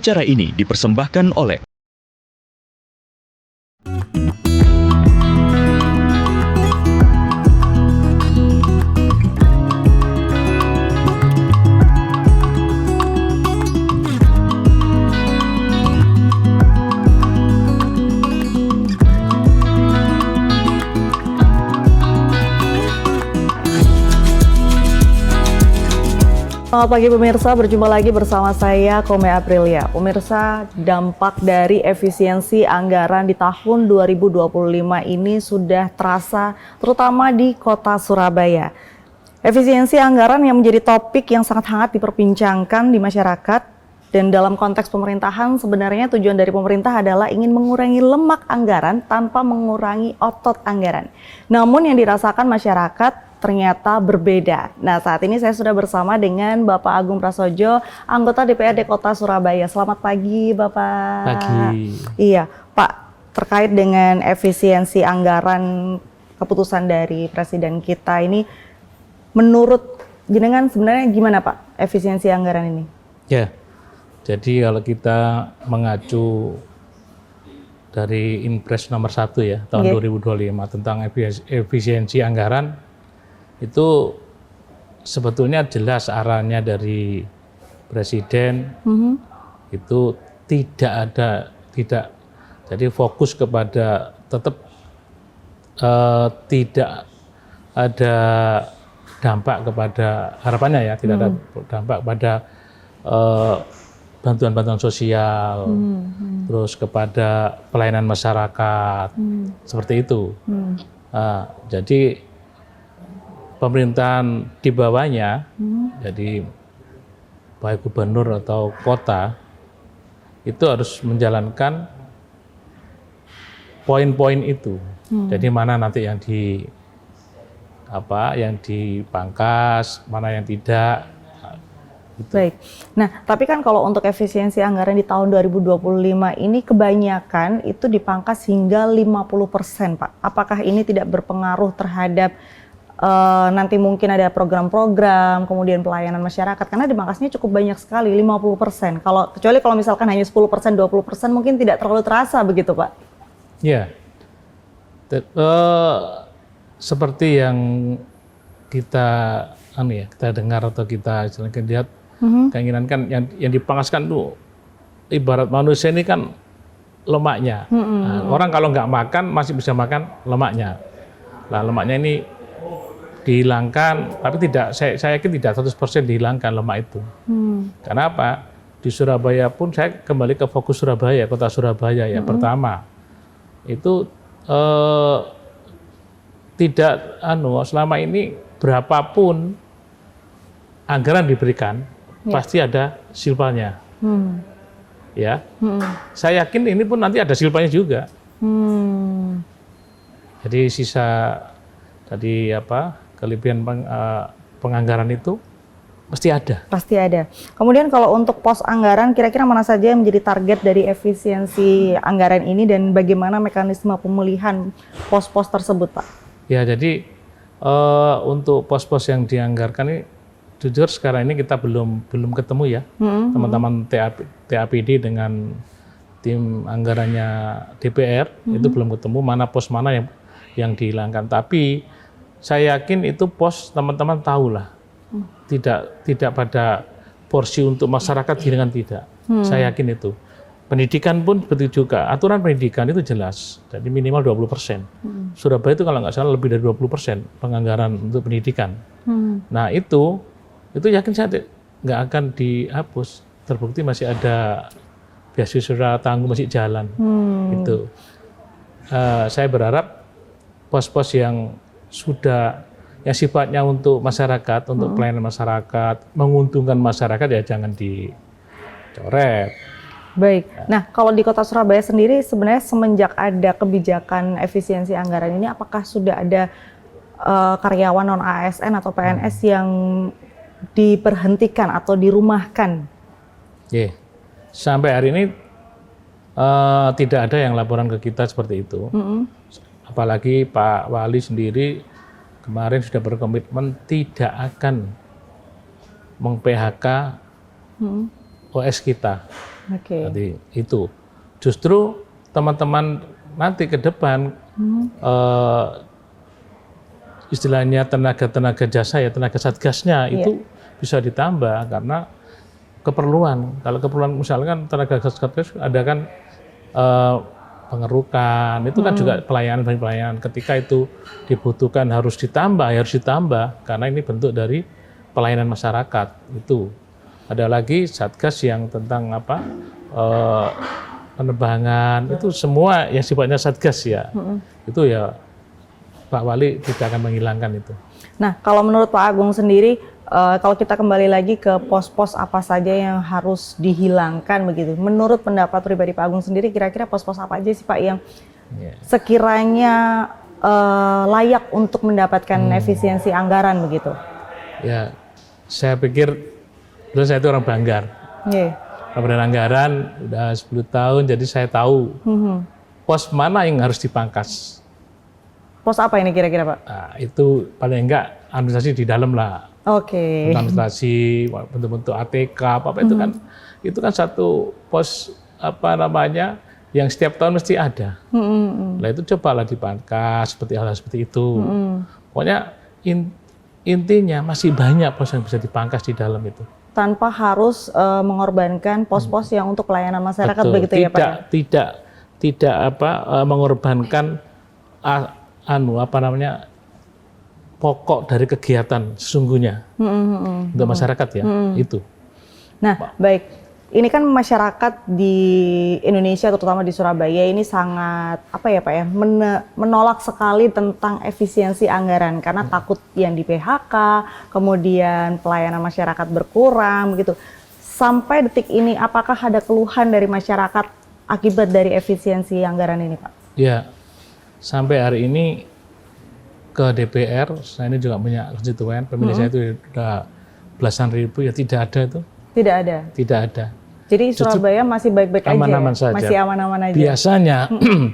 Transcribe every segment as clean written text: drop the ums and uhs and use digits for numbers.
Acara ini dipersembahkan oleh Selamat pagi pemirsa, berjumpa lagi bersama saya Kome Aprilia. Pemirsa, dampak dari efisiensi anggaran di tahun 2025 ini sudah terasa terutama di kota Surabaya. Efisiensi anggaran yang menjadi topik yang sangat hangat diperbincangkan di masyarakat, dan dalam konteks pemerintahan sebenarnya tujuan dari pemerintah adalah ingin mengurangi lemak anggaran tanpa mengurangi otot anggaran. Namun yang dirasakan masyarakat ternyata berbeda. Nah, saat ini saya sudah bersama dengan Bapak Agung Prasojo, anggota DPRD Kota Surabaya. Selamat pagi, Bapak. Pagi. Iya, Pak, terkait dengan efisiensi anggaran keputusan dari Presiden kita ini, menurut jenengan sebenarnya gimana, Pak, efisiensi anggaran ini? Ya, jadi kalau kita mengacu dari Inpres nomor 1 ya, tahun 2025 tentang efisiensi anggaran, itu sebetulnya jelas arahnya dari Presiden. Itu jadi fokus kepada tetap tidak ada dampak kepada harapannya ya, tidak ada dampak pada bantuan-bantuan sosial, terus kepada pelayanan masyarakat, seperti itu. Jadi pemerintahan di bawahnya, jadi baik gubernur atau kota, itu harus menjalankan poin-poin itu. Jadi mana nanti yang dipangkas, mana yang tidak. Gitu. Baik. Nah, tapi kan kalau untuk efisiensi anggaran di tahun 2025 ini kebanyakan itu dipangkas hingga 50%, Pak. Apakah ini tidak berpengaruh terhadap nanti mungkin ada program-program, kemudian pelayanan masyarakat, karena dipangkasnya cukup banyak sekali, 50%. Kecuali kalau misalkan hanya 10%, 20% mungkin tidak terlalu terasa begitu, Pak? Ya, seperti yang kita dengar atau kita lihat, keinginan kan yang dipangkaskan tuh ibarat manusia ini kan lemaknya. Nah, orang kalau nggak makan masih bisa makan lemaknya. Nah, lemaknya ini dihilangkan, tapi saya yakin tidak 100% dihilangkan lemak itu. Karena apa? Di Surabaya pun saya kembali ke fokus Surabaya, kota Surabaya ya. Pertama, itu tidak selama ini berapapun anggaran diberikan, pasti ada silpanya. Ya. Saya yakin ini pun nanti ada silpanya juga. Jadi sisa tadi kelebihan penganggaran itu pasti ada. Pasti ada. Kemudian kalau untuk pos anggaran, kira-kira mana saja yang menjadi target dari efisiensi anggaran ini dan bagaimana mekanisme pemulihan pos-pos tersebut, Pak? Ya, jadi untuk pos-pos yang dianggarkan ini, jujur sekarang ini kita belum ketemu ya, teman-teman TAPD dengan tim anggarannya DPR itu belum ketemu mana pos mana yang dihilangkan. Tapi saya yakin itu pos teman-teman tahu lah, tidak pada porsi untuk masyarakat gilingan tidak. Saya yakin itu. Pendidikan pun begitu juga. Aturan pendidikan itu jelas, jadi minimal 20%. Surabaya itu kalau nggak salah lebih dari 20% penganggaran untuk pendidikan. Nah itu yakin saya nggak akan dihapus. Terbukti masih ada beasiswa tangguh masih jalan. Gitu. Saya berharap pos-pos yang yang sifatnya untuk masyarakat, untuk pelayanan masyarakat, menguntungkan masyarakat ya jangan dicoret. Baik. Nah, kalau di Kota Surabaya sendiri sebenarnya semenjak ada kebijakan efisiensi anggaran ini, apakah sudah ada karyawan non ASN atau PNS yang diberhentikan atau dirumahkan? Sampai hari ini tidak ada yang laporan ke kita seperti itu. Apalagi Pak Wali sendiri kemarin sudah berkomitmen tidak akan meng-PHK OS kita. Oke. Jadi itu justru teman-teman nanti ke depan istilahnya tenaga jasa ya, tenaga satgasnya itu bisa ditambah karena keperluan. Kalau keperluan misalkan tenaga satgas ada kan pengerukan, itu kan juga pelayanan. Ketika itu dibutuhkan harus ditambah karena ini bentuk dari pelayanan masyarakat. Itu ada lagi satgas yang tentang penerbangan, itu semua yang sifatnya satgas ya. Itu ya Pak Wali tidak akan menghilangkan itu. Nah, kalau menurut Pak Agung sendiri, kalau kita kembali lagi ke pos-pos apa saja yang harus dihilangkan begitu, menurut pendapat pribadi Pak Agung sendiri, kira-kira pos-pos apa aja sih Pak yang sekiranya layak untuk mendapatkan efisiensi anggaran begitu? Ya, saya pikir dulu saya itu orang Banggar. Kemudian anggaran udah 10 tahun, jadi saya tahu pos mana yang harus dipangkas. Pos apa ini kira-kira Pak? Nah, itu paling enggak administrasi di dalam lah. Oke. Administrasi, bentuk-bentuk ATK, apa itu kan, itu kan satu pos yang setiap tahun mesti ada. Nah itu cobalah dipangkas seperti hal seperti itu. Pokoknya intinya masih banyak pos yang bisa dipangkas di dalam itu. Tanpa harus mengorbankan pos-pos yang untuk pelayanan masyarakat. Betul. Begitu ya Pak? Tidak mengorbankan pokok dari kegiatan sesungguhnya untuk masyarakat ya itu. Nah baik, ini kan masyarakat di Indonesia terutama di Surabaya ini sangat menolak sekali tentang efisiensi anggaran karena takut yang di PHK, kemudian pelayanan masyarakat berkurang begitu. Sampai detik ini apakah ada keluhan dari masyarakat akibat dari efisiensi anggaran ini Pak? Ya. Sampai hari ini ke DPR, saya ini juga punya konstituen, pemilih saya itu sudah belasan ribu, ya tidak ada itu. Tidak ada? Tidak ada. Jadi Surabaya masih baik-baik aja aman-aman saja. Masih aman-aman aja?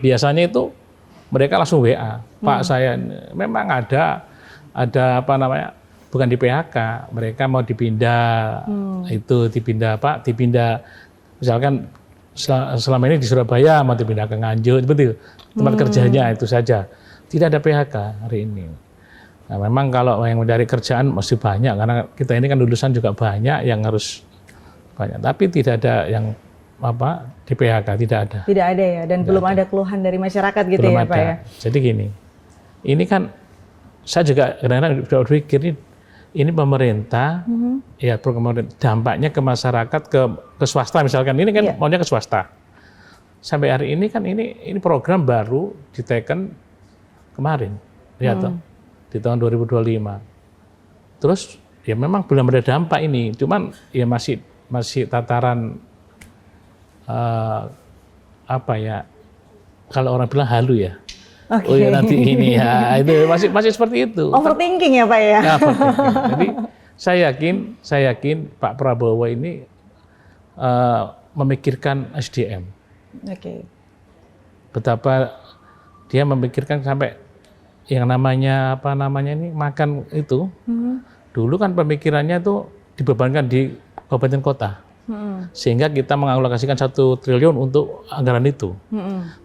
Biasanya itu mereka langsung WA, Pak saya memang ada bukan di PHK, mereka mau dipindah, dipindah, misalkan selama ini di Surabaya mau dipindah ke Nganjuk, seperti itu. Tempat kerjanya itu saja. Tidak ada PHK hari ini. Nah, memang kalau yang mencari kerjaan masih banyak karena kita ini kan lulusan juga banyak yang harus banyak. Tapi tidak ada yang di PHK, tidak ada. Tidak ada ya, dan belum ada keluhan dari masyarakat gitu belum ya ada. Pak ya. Jadi gini, ini kan saya juga kadang-kadang berpikir ini pemerintah, ya program dampaknya ke masyarakat, ke swasta misalkan. Ini kan maunya ke swasta. Sampai hari ini kan ini program baru diteken kemarin, di tahun 2025. Terus ya memang belum ada dampak ini, cuman ya masih tataran kalau orang bilang halu ya. Okay. Oh ya nanti ini ya, itu masih seperti itu. Overthinking ya Pak ya. Nah, jadi saya yakin Pak Prabowo ini memikirkan SDM. Betapa dia memikirkan sampai yang namanya ini makan itu. Dulu kan pemikirannya itu dibebankan di kabupaten kota. Sehingga kita mengalokasikan 1 triliun untuk anggaran itu.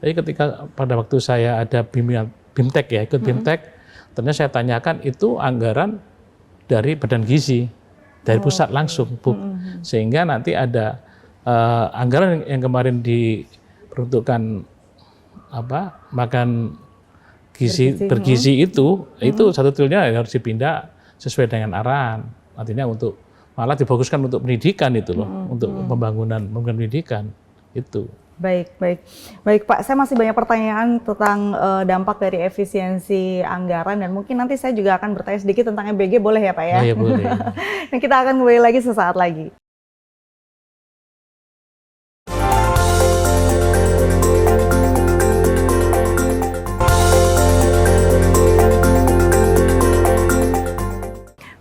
Tapi ketika pada waktu saya ada BIMTEK ya, ikut BIMTEK, ternyata saya tanyakan itu anggaran dari Badan Gizi, dari pusat langsung, sehingga nanti ada anggaran yang kemarin diperuntukkan makan bergizi itu 1 triliun harus dipindah sesuai dengan arahan. Artinya malah dibaguskan untuk pendidikan itu loh, untuk pembangunan pendidikan itu. Baik Pak, saya masih banyak pertanyaan tentang dampak dari efisiensi anggaran dan mungkin nanti saya juga akan bertanya sedikit tentang EBG, boleh ya Pak ya? Iya boleh. Dan kita akan kembali lagi sesaat lagi.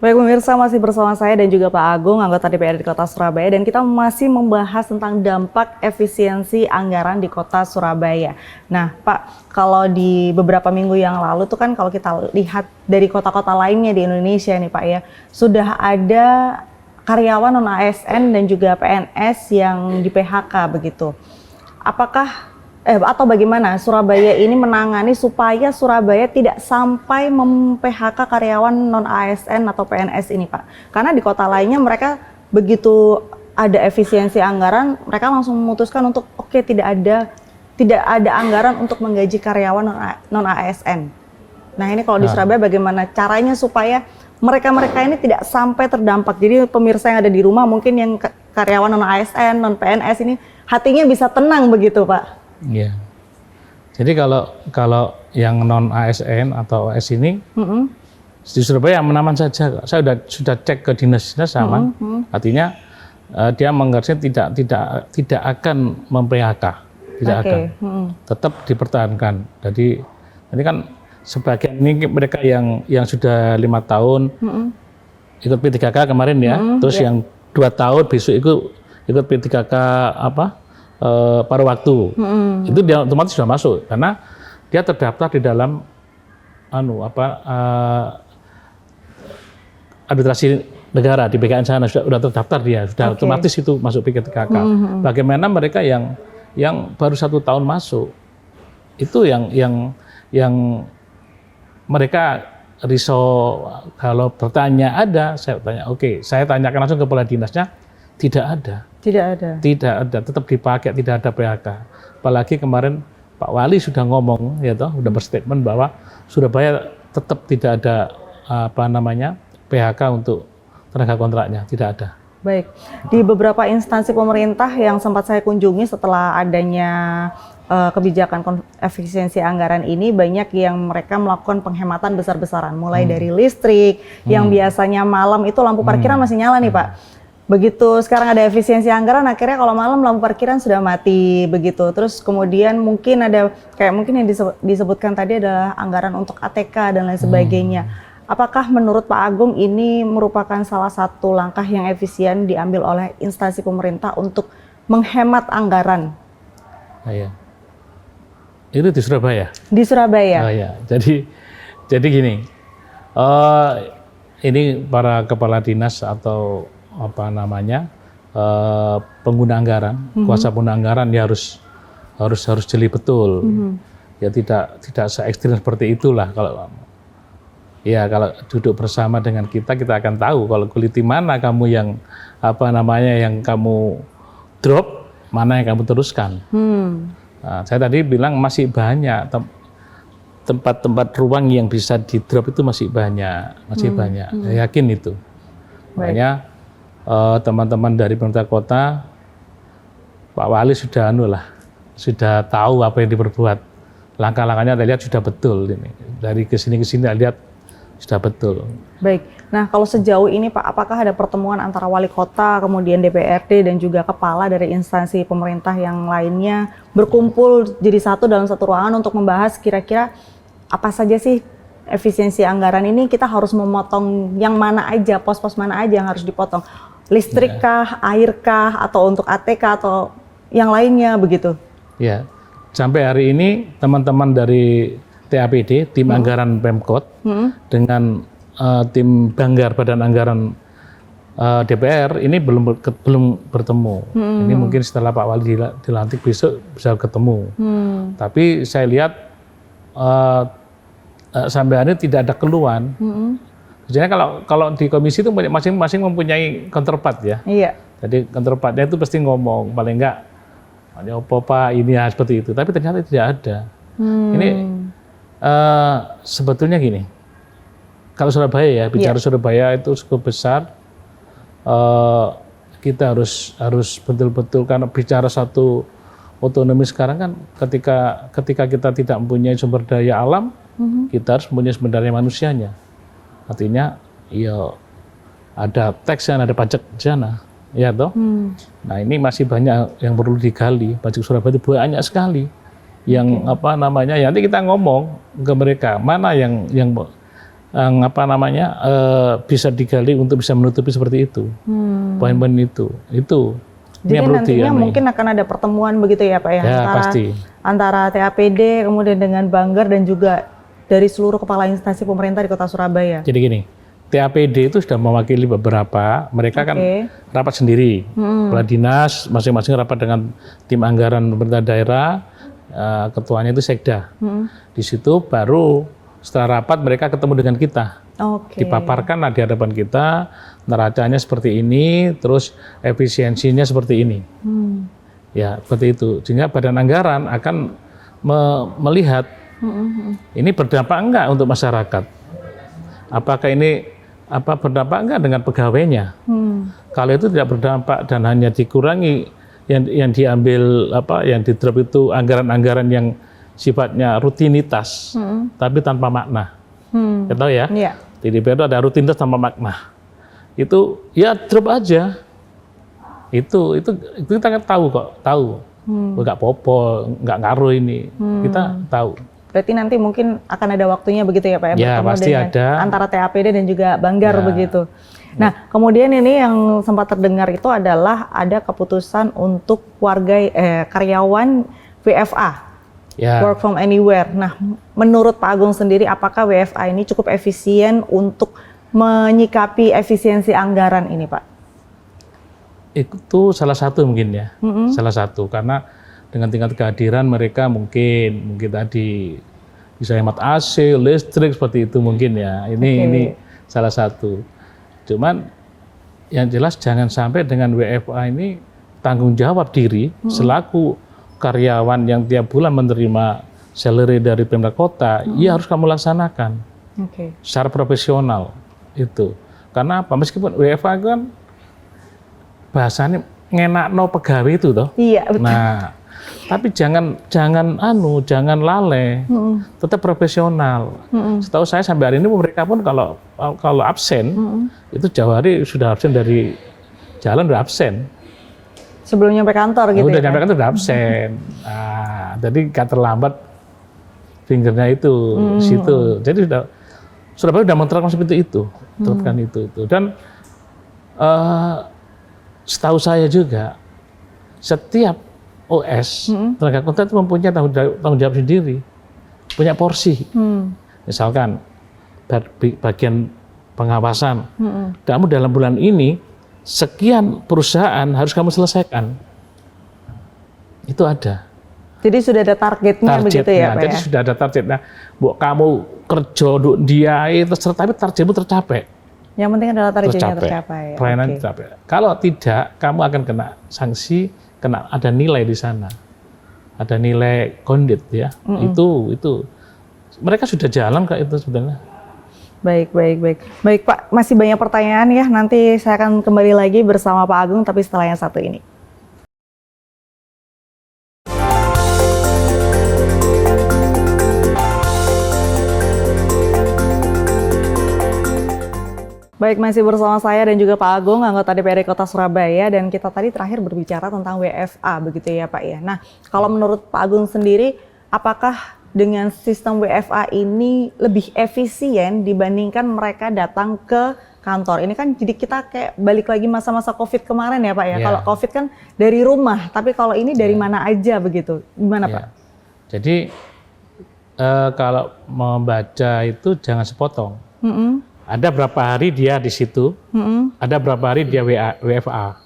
Baik pemirsa, masih bersama saya dan juga Pak Agung, anggota DPRD Kota Surabaya, dan kita masih membahas tentang dampak efisiensi anggaran di Kota Surabaya. Nah Pak, kalau di beberapa minggu yang lalu tuh kan kalau kita lihat dari kota-kota lainnya di Indonesia nih Pak ya, sudah ada karyawan non ASN dan juga PNS yang di PHK begitu. Apakah atau bagaimana Surabaya ini menangani supaya Surabaya tidak sampai mem-PHK karyawan non ASN atau PNS ini, Pak? Karena di kota lainnya mereka begitu ada efisiensi anggaran, mereka langsung memutuskan untuk tidak ada anggaran untuk menggaji karyawan non ASN. Nah, ini kalau di Surabaya bagaimana caranya supaya mereka-mereka ini tidak sampai terdampak? Jadi pemirsa yang ada di rumah mungkin yang karyawan non ASN, non PNS ini hatinya bisa tenang begitu, Pak. Iya. Jadi kalau yang non ASN atau AS ini di Surabaya aman-aman saja. Saya sudah cek ke dinas-dinas aman. Artinya dia mengerti tidak akan mem-PHK, tidak akan. Tetap dipertahankan. Jadi ini kan sebagian ini mereka yang sudah 5 tahun ikut P3K kemarin ya. Terus yang 2 tahun besok ikut P3K paruh waktu, itu dia otomatis sudah masuk karena dia terdaftar di dalam administrasi negara di BKN sana, sudah terdaftar dia, sudah otomatis itu masuk P3K. Bagaimana mereka yang baru 1 tahun masuk, itu yang mereka risau kalau bertanya ada, saya tanya saya tanyakan langsung ke kepala dinasnya, tidak ada. Tidak ada, tetap dipakai, tidak ada PHK. Apalagi kemarin Pak Wali sudah ngomong, sudah berstatement bahwa Surabaya tetap tidak ada PHK untuk tenaga kontraknya, tidak ada. Baik, di beberapa instansi pemerintah yang sempat saya kunjungi setelah adanya kebijakan efisiensi anggaran ini, banyak yang mereka melakukan penghematan besar-besaran, mulai dari listrik, yang biasanya malam itu lampu parkiran masih nyala nih, Pak. Begitu sekarang ada efisiensi anggaran, akhirnya kalau malam lampu parkiran sudah mati begitu. Terus kemudian mungkin ada mungkin yang disebutkan tadi adalah anggaran untuk ATK dan lain sebagainya. Apakah menurut Pak Agung ini merupakan salah satu langkah yang efisien diambil oleh instansi pemerintah untuk menghemat anggaran? Iya. Itu di Surabaya. Di Surabaya. Oh, ya. Jadi gini, ini para kepala dinas atau pengguna anggaran, kuasa pengguna anggaran ya harus jeli betul. Ya tidak se ekstrim seperti itulah. Kalau duduk bersama dengan kita akan tahu kalau kuliti mana kamu yang yang kamu drop, mana yang kamu teruskan. Nah, saya tadi bilang masih banyak tempat-tempat ruang yang bisa di drop, itu masih banyak. Saya yakin itu. Makanya teman-teman dari pemerintah kota, Pak Wali sudah tahu apa yang diperbuat. Langkah-langkahnya saya lihat sudah betul ini. Dari kesini lihat sudah betul. Baik. Nah, kalau sejauh ini Pak, apakah ada pertemuan antara wali kota, kemudian DPRD dan juga kepala dari instansi pemerintah yang lainnya berkumpul jadi satu dalam satu ruangan untuk membahas kira-kira apa saja sih efisiensi anggaran ini, kita harus memotong yang mana aja, pos-pos mana aja yang harus dipotong? Listrik kah, air kah, atau untuk ATK atau yang lainnya begitu? Ya, sampai hari ini teman-teman dari TAPD, tim anggaran Pemkot, dengan tim Banggar Badan Anggaran DPR ini belum bertemu. Ini mungkin setelah Pak Wali dilantik besok bisa ketemu. Tapi saya lihat sampai hari ini tidak ada keluhan. Sebenarnya kalau di komisi itu masing-masing mempunyai counterpart ya. Iya. Jadi counterpartnya itu pasti ngomong, paling enggak Pak ini ya seperti itu. Tapi ternyata tidak ada. Ini sebetulnya gini. Kalau Surabaya ya, bicara Surabaya itu cukup besar. Kita harus betul-betul, karena bicara satu otonomi sekarang kan ketika kita tidak mempunyai sumber daya alam, kita harus mempunyai sumber daya manusianya. Artinya ya ada teks dan ada pajak di sana, ya toh. Nah, ini masih banyak yang perlu digali. Pajak Surabaya itu banyak sekali yang nanti kita ngomong ke mereka mana yang bisa digali untuk bisa menutupi seperti itu. Poin-poin itu. Jadi nantinya mungkin akan ada pertemuan begitu ya Pak ya, antara TAPD kemudian dengan Banggar dan juga dari seluruh kepala instansi pemerintah di Kota Surabaya. Jadi gini, TAPD itu sudah mewakili beberapa, mereka kan rapat sendiri, kepala dinas masing-masing rapat dengan tim anggaran pemerintah daerah, ketuanya itu Sekda. Di situ baru setelah rapat mereka ketemu dengan kita, dipaparkan di hadapan kita, neracanya seperti ini, terus efisiensinya seperti ini, ya seperti itu. Sehingga Badan Anggaran akan melihat ini berdampak enggak untuk masyarakat, apakah ini berdampak enggak dengan pegawainya. Kalau itu tidak berdampak dan hanya dikurangi yang diambil yang di drop itu anggaran-anggaran yang sifatnya rutinitas tapi tanpa makna. Kita tahu ya, di DPR itu ada rutinitas tanpa makna. Itu ya drop aja. Itu kita kan tahu. Enggak popo, enggak ngaruh ini. Kita tahu. Berarti nanti mungkin akan ada waktunya begitu ya Pak, ya, bertemu pasti dengan ada. Antara TAPD dan juga Banggar begitu. Nah, kemudian ini yang sempat terdengar itu adalah ada keputusan untuk karyawan WFA, work from anywhere. Nah, menurut Pak Agung sendiri, apakah WFA ini cukup efisien untuk menyikapi efisiensi anggaran ini, Pak? Itu salah satu mungkin ya, salah satu karena dengan tingkat kehadiran mereka mungkin tadi bisa hemat AC, listrik seperti itu mungkin ya. Ini salah satu. Cuman yang jelas jangan sampai dengan WFA ini tanggung jawab diri selaku karyawan yang tiap bulan menerima salary dari Pemda Kota, ya harus kamu laksanakan secara profesional itu. Karena apa? Meskipun WFA kan bahasanya ngenakno pegawai itu toh. Iya, betul. Nah, tapi jangan lalai, tetap profesional. Setahu saya sampai hari ini mereka pun kalau absen itu jauh hari sudah absen dari jalan, udah absen. Sebelum nyampe kantor gitu. Udah ya? nyampe kantor udah absen. Nah, jadi gak terlambat fingernya itu situ. Jadi Surabaya sudah menerapkan seperti itu, terapkan itu. Dan setahu saya juga setiap OS tenaga kontrak itu mempunyai tanggung jawab sendiri, punya porsi. Misalkan bagian pengawasan, kamu dalam bulan ini sekian perusahaan harus kamu selesaikan. Itu ada. Jadi sudah ada targetnya begitu ya, Pak? Jadi sudah ada targetnya. Buat kamu kerja untuk dia terserah, tapi targetmu tercapai. Yang penting adalah targetnya tercapai. Pelayanan tercapai. Kalau tidak, kamu akan kena sanksi, ada nilai di sana. Ada nilai kondit ya. Itu mereka sudah jalan kok itu sebenarnya. Baik Pak, masih banyak pertanyaan ya. Nanti saya akan kembali lagi bersama Pak Agung, tapi setelah yang satu ini. Baik, masih bersama saya dan juga Pak Agung, anggota DPRD Kota Surabaya, dan kita tadi terakhir berbicara tentang WFA begitu ya Pak ya. Nah, kalau menurut Pak Agung sendiri, apakah dengan sistem WFA ini lebih efisien dibandingkan mereka datang ke kantor? Ini kan jadi kita kayak balik lagi masa-masa COVID kemarin ya Pak ya. Kalau COVID kan dari rumah, tapi kalau ini dari mana aja begitu? Gimana Pak? Jadi kalau membaca itu jangan sepotong. Ada berapa hari dia di situ, ada berapa hari dia WFA.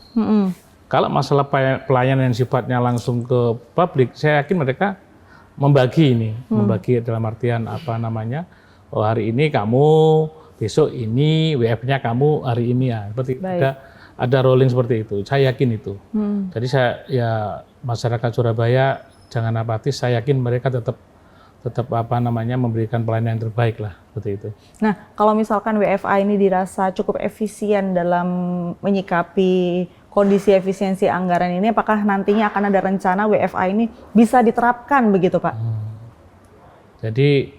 Kalau masalah pelayanan yang sifatnya langsung ke publik, saya yakin mereka membagi dalam artian hari ini kamu, besok ini, WF-nya kamu hari ini ya. Seperti ada rolling seperti itu. Saya yakin itu. Jadi masyarakat Surabaya jangan apatis. Saya yakin mereka tetap memberikan pelayanan yang terbaik lah, seperti itu. Nah, kalau misalkan WFA ini dirasa cukup efisien dalam menyikapi kondisi efisiensi anggaran ini, apakah nantinya akan ada rencana WFA ini bisa diterapkan begitu Pak? Jadi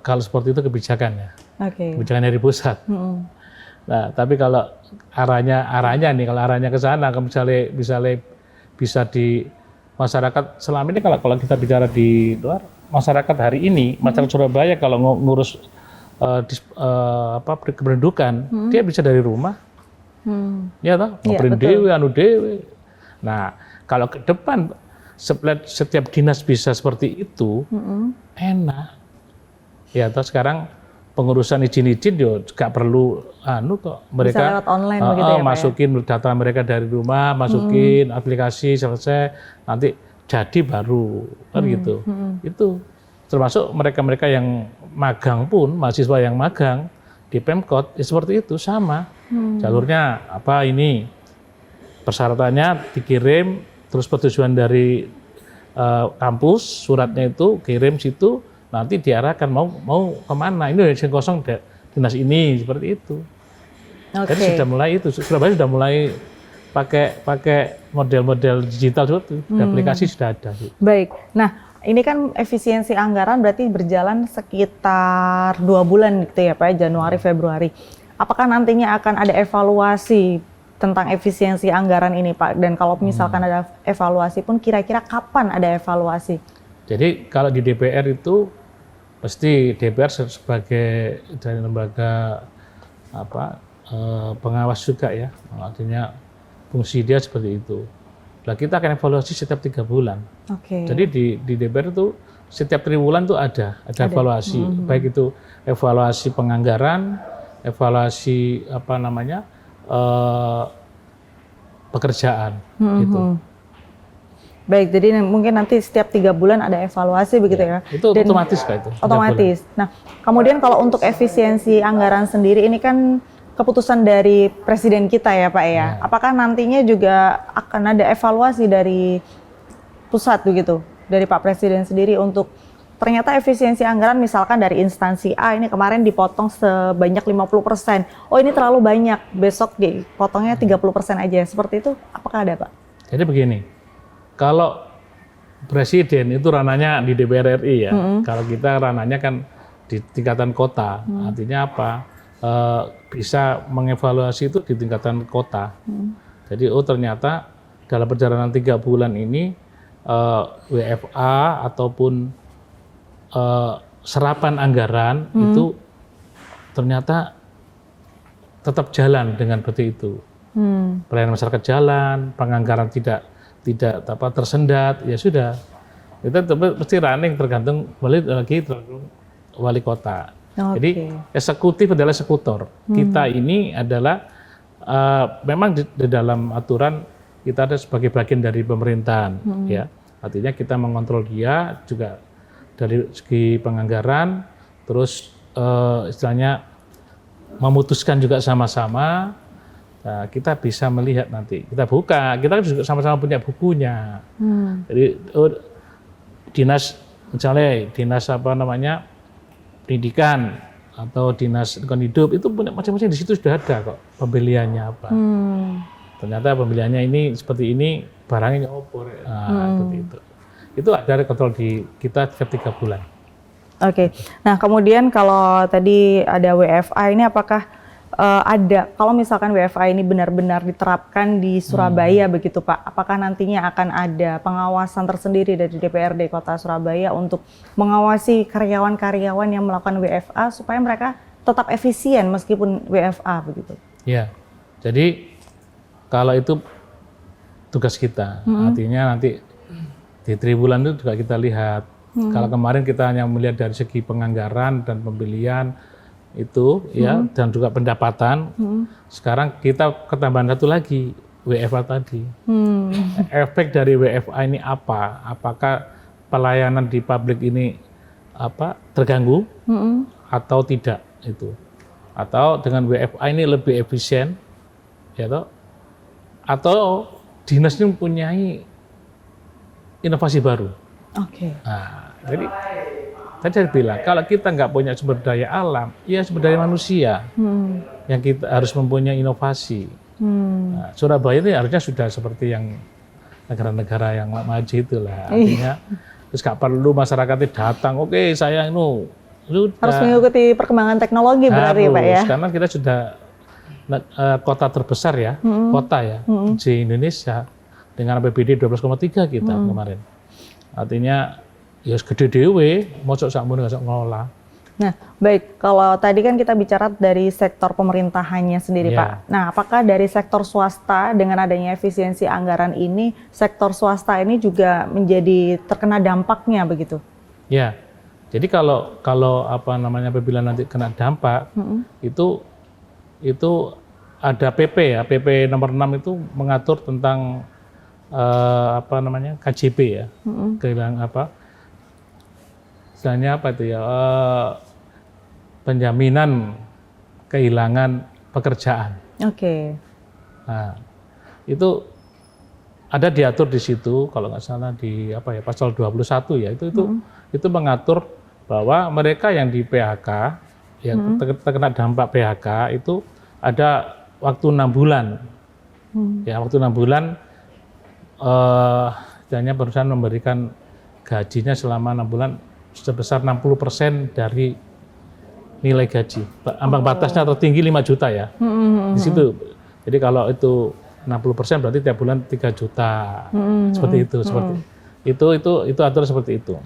kalau seperti itu kebijakan ya, kebijakan dari pusat. Nah, tapi kalau arahnya nih, kalau arahnya ke sana, misalnya bisa di masyarakat selama ini, kalau kita bicara di luar, masyarakat hari ini, masyarakat Surabaya kalau ngurus kependudukan, dia bisa dari rumah, ya toh, ngobrol dewe, dewe. Nah, kalau ke depan setiap dinas bisa seperti itu, enak. Ya toh, sekarang pengurusan izin-izin juga perlu kok mereka bisa lewat online begitu ya, Pak, masukin data mereka dari rumah, masukin aplikasi selesai, nanti jadi baru kan gitu. Itu termasuk mereka-mereka yang magang pun, mahasiswa yang magang di Pemkot ya seperti itu sama. Jalurnya apa ini? Persyaratannya dikirim, terus persetujuan dari kampus, suratnya itu kirim situ, nanti diarahkan mau kemana. Ini yang kosong dinas ini seperti itu. Jadi sudah mulai itu, Surabaya sudah mulai pakai model-model digital seperti itu, aplikasi sudah ada. Baik, nah ini kan efisiensi anggaran berarti berjalan sekitar 2 bulan gitu ya Pak, Januari, Februari. Apakah nantinya akan ada evaluasi tentang efisiensi anggaran ini Pak? Dan kalau misalkan ada evaluasi pun kira-kira kapan ada evaluasi? Jadi kalau di DPR itu pasti DPR sebagai dari lembaga pengawas juga ya, artinya fungsi dia seperti itu. Nah kita akan evaluasi setiap 3 bulan. Jadi di DPR itu setiap triwulan tuh ada evaluasi, baik itu evaluasi penganggaran, evaluasi pekerjaan gitu. Baik, jadi mungkin nanti setiap 3 bulan ada evaluasi begitu ya? Itu otomatis Pak itu. Otomatis. Nah, kemudian kalau untuk efisiensi anggaran sendiri ini kan keputusan dari presiden kita ya Pak ya. Apakah nantinya juga akan ada evaluasi dari pusat begitu, dari Pak Presiden sendiri untuk ternyata efisiensi anggaran misalkan dari instansi A ini kemarin dipotong sebanyak 50%. Oh ini terlalu banyak, besok dipotongnya 30% aja. Seperti itu apakah ada Pak? Jadi begini, kalau presiden itu ranahnya di DPR RI ya. Kalau kita ranahnya kan di tingkatan kota. Artinya apa? Bisa mengevaluasi itu di tingkatan kota. Jadi ternyata dalam perjalanan 3 bulan ini WFA ataupun serapan anggaran itu ternyata tetap jalan dengan seperti itu. Pelayanan masyarakat jalan, penganggaran tidak tersendat, ya sudah. Itu mesti running tergantung wali kota. Jadi eksekutif adalah eksekutor. Kita ini adalah memang di dalam aturan kita ada sebagai bagian dari pemerintahan, ya. Artinya kita mengontrol dia juga dari segi penganggaran, terus istilahnya memutuskan juga sama-sama. Nah, kita bisa melihat nanti, kita buka, kita juga sama-sama punya bukunya. Jadi dinas, misalnya dinas pendidikan atau dinas lingkungan hidup itu punya macam-macam, di situ sudah ada kok pembeliannya apa. Ternyata pembeliannya ini seperti ini, barangnya opor. Seperti itu. Itu ada kontrol di kita setiap 3 bulan. Nah kemudian kalau tadi ada WFA ini apakah kalau misalkan WFA ini benar-benar diterapkan di Surabaya begitu Pak, apakah nantinya akan ada pengawasan tersendiri dari DPRD Kota Surabaya untuk mengawasi karyawan-karyawan yang melakukan WFA supaya mereka tetap efisien meskipun WFA begitu? Ya, jadi kalau itu tugas kita, artinya nanti di triwulan itu juga kita lihat. Kalau kemarin kita hanya melihat dari segi penganggaran dan pembelian itu ya, dan juga pendapatan. Sekarang kita ketambahan satu lagi, WFA tadi. Efek dari WFA ini apa? Apakah pelayanan di publik ini terganggu atau tidak itu? Atau dengan WFA ini lebih efisien, ya toh? Atau dinas ini mempunyai inovasi baru. Nah, jadi tadi saya bilang, kalau kita nggak punya sumber daya alam, ya sumber daya manusia yang kita harus mempunyai inovasi. Nah, Surabaya ini harusnya sudah seperti yang negara-negara yang maju itulah. Artinya, terus nggak perlu masyarakatnya datang. Oke, saya ini sudah. Harus mengikuti perkembangan teknologi berarti Pak ya. Karena kita sudah kota terbesar ya, kota ya di Indonesia dengan APBD 12,3 kita kemarin. Artinya ya gede dewe, mosok sakmono nggak ngelola. Nah, baik. Kalau tadi kan kita bicara dari sektor pemerintahannya sendiri, Pak. Nah, apakah dari sektor swasta dengan adanya efisiensi anggaran ini, sektor swasta ini juga menjadi terkena dampaknya begitu? Ya, Jadi kalau apa namanya apabila nanti kena dampak itu ada PP ya, PP nomor 6 itu mengatur tentang apa namanya KJP ya, kehilangan apa, misalnya apa itu ya, penjaminan kehilangan pekerjaan. Oke. Nah, itu ada diatur di situ kalau nggak salah di apa ya pasal 21 ya, itu mengatur bahwa mereka yang di PHK yang terkena dampak PHK itu ada waktu 6 bulan. Ya, waktu 6 bulan istilahnya perusahaan memberikan gajinya selama 6 bulan sebesar 60% dari nilai gaji. Ambang batasnya tertinggi 5 juta ya. Di situ. Jadi kalau itu 60% berarti tiap bulan 3 juta. Seperti itu, itu aturan seperti itu.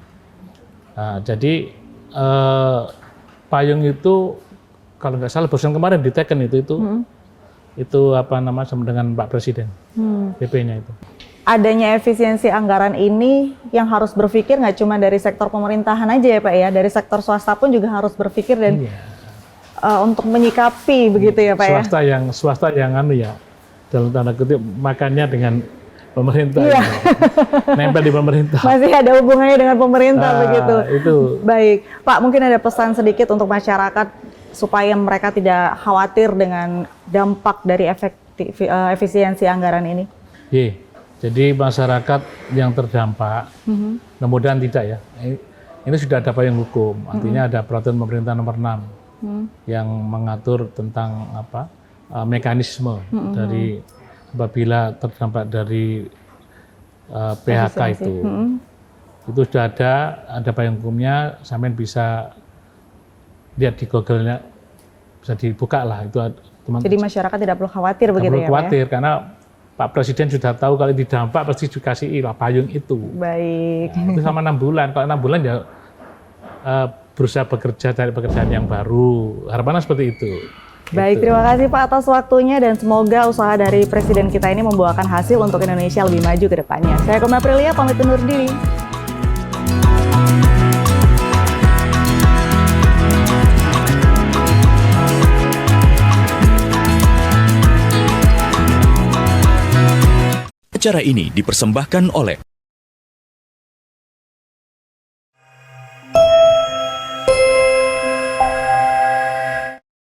Nah, jadi payung itu kalau nggak salah barusan kemarin diteken itu apa namanya dengan Pak Presiden, PP-nya itu. Adanya efisiensi anggaran ini yang harus berpikir nggak cuma dari sektor pemerintahan aja ya Pak ya, dari sektor swasta pun juga harus berpikir dan untuk menyikapi begitu ya Pak ya. Swasta yang anu ya, dalam tanda kutip makannya dengan pemerintah, nempel di pemerintah. Masih ada hubungannya dengan pemerintah begitu. Itu. Baik, Pak, mungkin ada pesan sedikit untuk masyarakat supaya mereka tidak khawatir dengan dampak dari efisiensi anggaran ini. Jadi masyarakat yang terdampak, kemudian tidak ya. Ini sudah ada payung hukum, artinya ada peraturan pemerintah nomor 6 yang mengatur tentang apa mekanisme dari apabila terdampak dari PHK itu sudah ada payung hukumnya, sampean bisa lihat di Google-nya, bisa dibuka lah itu. Jadi masyarakat tidak perlu khawatir begitu ya? Tidak perlu khawatir karena Pak Presiden sudah tahu kalau didampak pasti dikasih payung itu. Baik. Nah, itu sama 6 bulan. Kalau 6 bulan ya berusaha bekerja cari pekerjaan yang baru. Harapannya seperti itu. Baik, terima kasih Pak atas waktunya dan semoga usaha dari Presiden kita ini membuahkan hasil untuk Indonesia lebih maju ke depannya. Saya Kome Aprilia, pamit undur diri. Acara ini dipersembahkan oleh